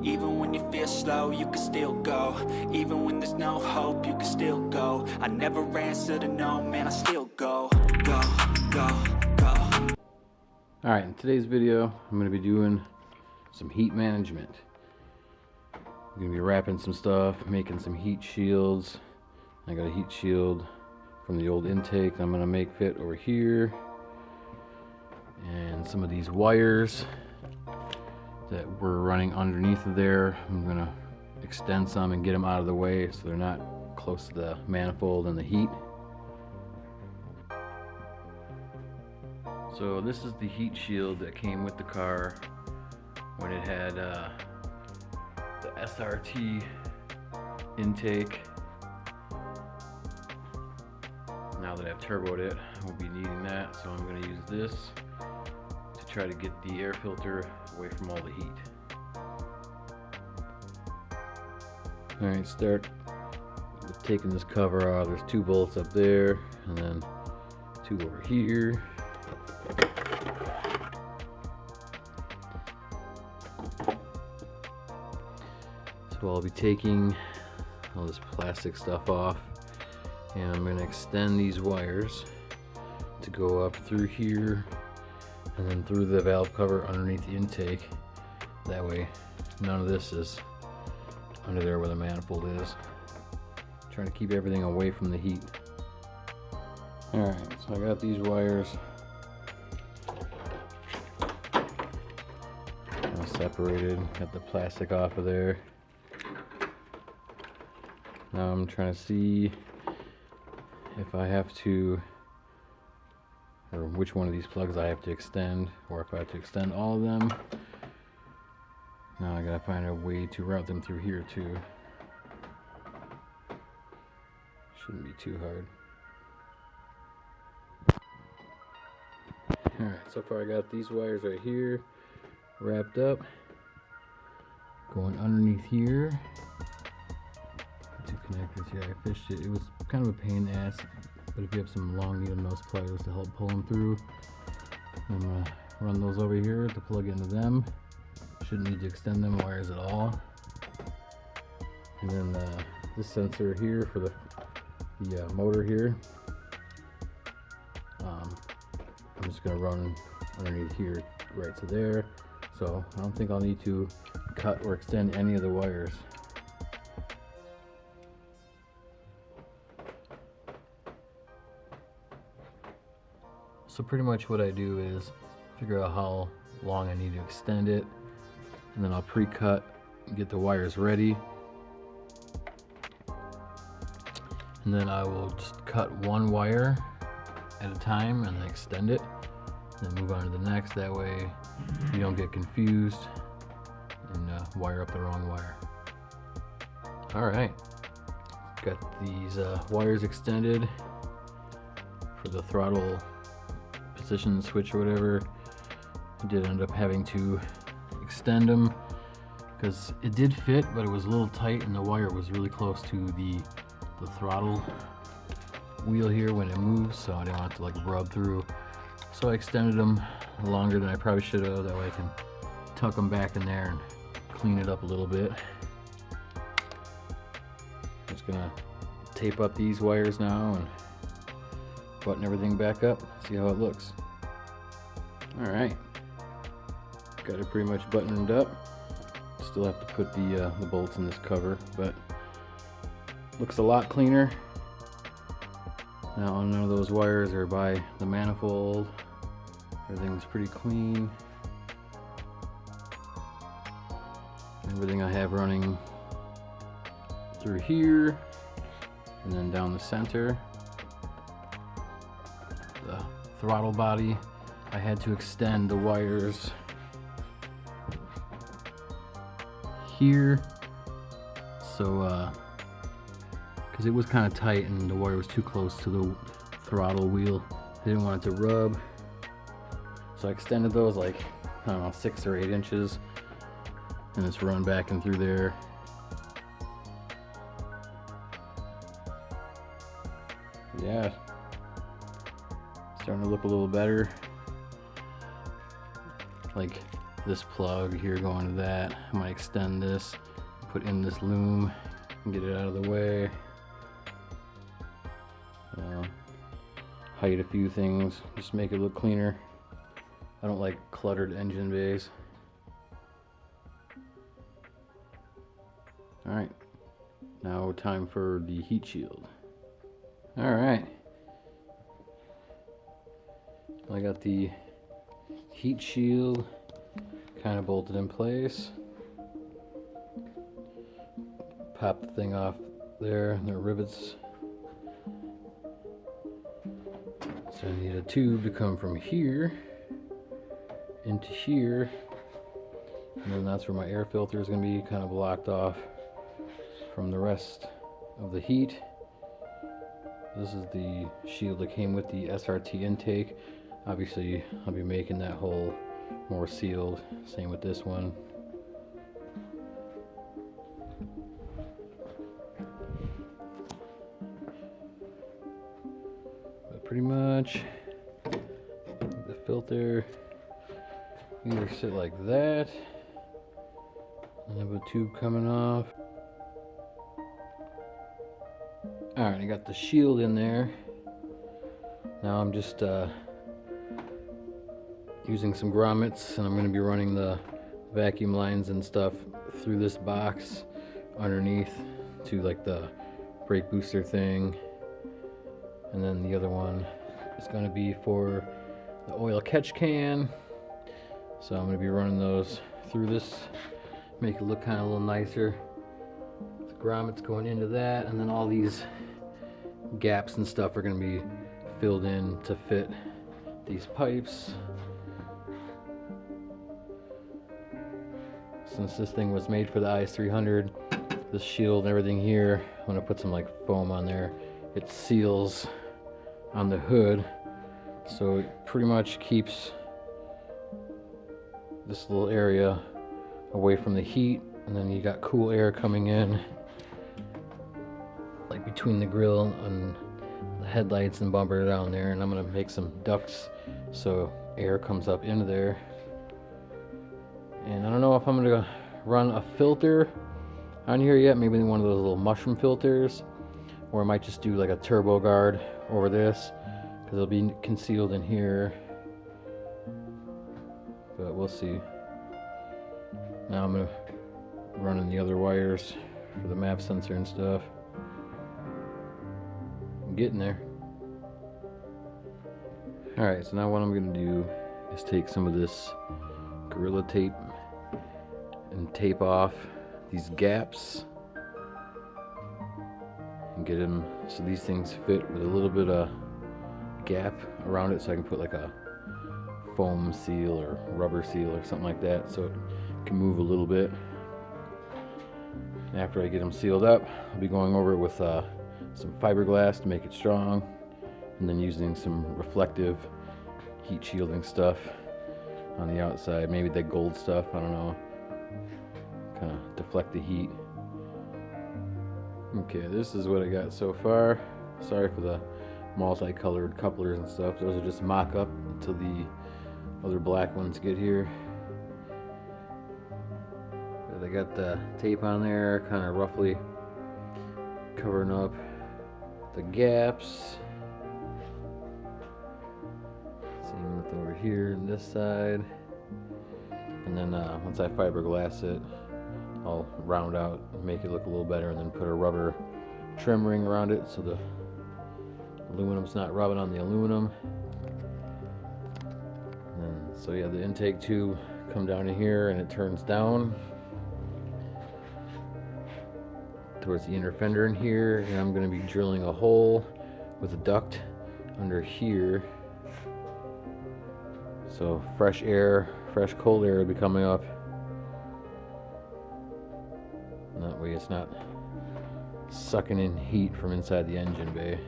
Even when you feel slow, you can still go. Even when there's no hope, you can still go. I never answer to no, man, I still go. Go, go, go. Alright, in today's video, I'm going to be doing some heat management. I'm going to be wrapping some stuff, making some heat shields. I got a heat shield from the old intake that I'm going to make fit over here. And some of these wires that were running underneath of there, I'm going to extend some and get them out of the way so they're not close to the manifold and the heat. So this is the heat shield that came with the car when it had the SRT intake. Now that I've turboed it, I won't be needing that, so I'm going to use this to try to get the air filter away from all the heat. Alright, start with taking this cover off. There's 2 bolts up there and then 2 over here. So I'll be taking all this plastic stuff off, and I'm going to extend these wires to go up through here and then through the valve cover underneath the intake. That way none of this is under there where the manifold is. Trying to keep everything away from the heat. Alright, so I got these wires all separated, got the plastic off of there. Now I'm trying to see if I have to, or which one of these plugs I have to extend, or if I have to extend all of them. Now I gotta find a way to route them through here too. Shouldn't be too hard. Alright, so far I got these wires right here wrapped up, going underneath here. 2 connectors here. I fished it. It was kind of a pain in the ass, but if you have some long needle nose pliers to help pull them through, I'm gonna run those over here to plug into them. Shouldn't need to extend them wires at all. And then this sensor here for the motor here, I'm just gonna run underneath here right to there. So I don't think I'll need to cut or extend any of the wires. So pretty much what I do is figure out how long I need to extend it, and then I'll pre-cut, get the wires ready, and then I will just cut one wire at a time and then extend it, and then move on to the next. That way you don't get confused and wire up the wrong wire. Alright, got these wires extended for the throttle position switch or whatever. I did end up having to extend them because it did fit, but it was a little tight and the wire was really close to the throttle wheel here when it moves, so I didn't want it to like rub through. So I extended them longer than I probably should have. That way I can tuck them back in there and clean it up a little bit. I'm just gonna tape up these wires now and button everything back up, see how it looks. Alright, got it pretty much buttoned up. Still have to put the bolts in this cover, but looks a lot cleaner. Now none of those wires are by the manifold. Everything's pretty clean. Everything I have running through here and then down the center. The throttle body, I had to extend the wires here, so because it was kind of tight and the wire was too close to the throttle wheel. I didn't want it to rub, so I extended those like, I don't know, 6 or 8 inches, and it's run back and through there. Yeah, starting to look a little better. Like this plug here going to that. I might extend this, put in this loom, and get it out of the way. Height a few things, just make it look cleaner. I don't like cluttered engine bays. Alright, now time for the heat shield. Alright, I got the heat shield kind of bolted in place. Pop the thing off there, and the rivets. So I need a tube to come from here into here, and then that's where my air filter is going to be kind of blocked off from the rest of the heat. This is the shield that came with the SRT intake. Obviously I'll be making that hole more sealed, same with this one. But pretty much the filter either sit like that, and have a tube coming off. Alright, I got the shield in there. Now I'm just using some grommets, and I'm going to be running the vacuum lines and stuff through this box underneath to like the brake booster thing, and then the other one is going to be for the oil catch can. So I'm going to be running those through this, make it look kind of a little nicer. The grommets going into that, and then all these gaps and stuff are going to be filled in to fit these pipes. Since this thing was made for the is300, this shield and everything here, I'm going to put some like foam on there. It seals on the hood, so it pretty much keeps this little area away from the heat, and then you got cool air coming in like between the grill and the headlights and bumper down there. And I'm going to make some ducts so air comes up into there. And I don't know if I'm going to run a filter on here yet, maybe one of those little mushroom filters, or I might just do like a turbo guard over this, because it'll be concealed in here, but we'll see. Now I'm going to run in the other wires for the map sensor and stuff. I'm getting there. Alright, so now what I'm going to do is take some of this Gorilla Tape and tape off these gaps and get them so these things fit with a little bit of gap around it, so I can put like a foam seal or rubber seal or something like that so it can move a little bit. And after I get them sealed up, I'll be going over it with some fiberglass to make it strong, and then using some reflective heat shielding stuff on the outside, maybe the gold stuff, I don't know, kind of deflect the heat. Okay, this is what I got so far. Sorry for the multicolored couplers and stuff, those are just mock-up until the other black ones get here. But I got the tape on there, kind of roughly covering up the gaps. Same with over here on this side. And then once I fiberglass it, I'll round out and make it look a little better, and then put a rubber trim ring around it so the aluminum's not rubbing on the aluminum. And then, so yeah, the intake tube come down to here, and it turns down towards the inner fender in here, and I'm going to be drilling a hole with a duct under here, so fresh air, fresh cold air will be coming up, and that way it's not sucking in heat from inside the engine bay.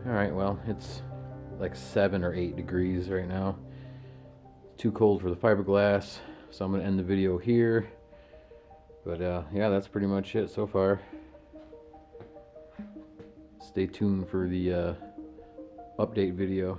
Alright, well, it's like 7 or 8 degrees right now. It's too cold for the fiberglass, so I'm going to end the video here. But yeah, that's pretty much it so far. Stay tuned for the update video.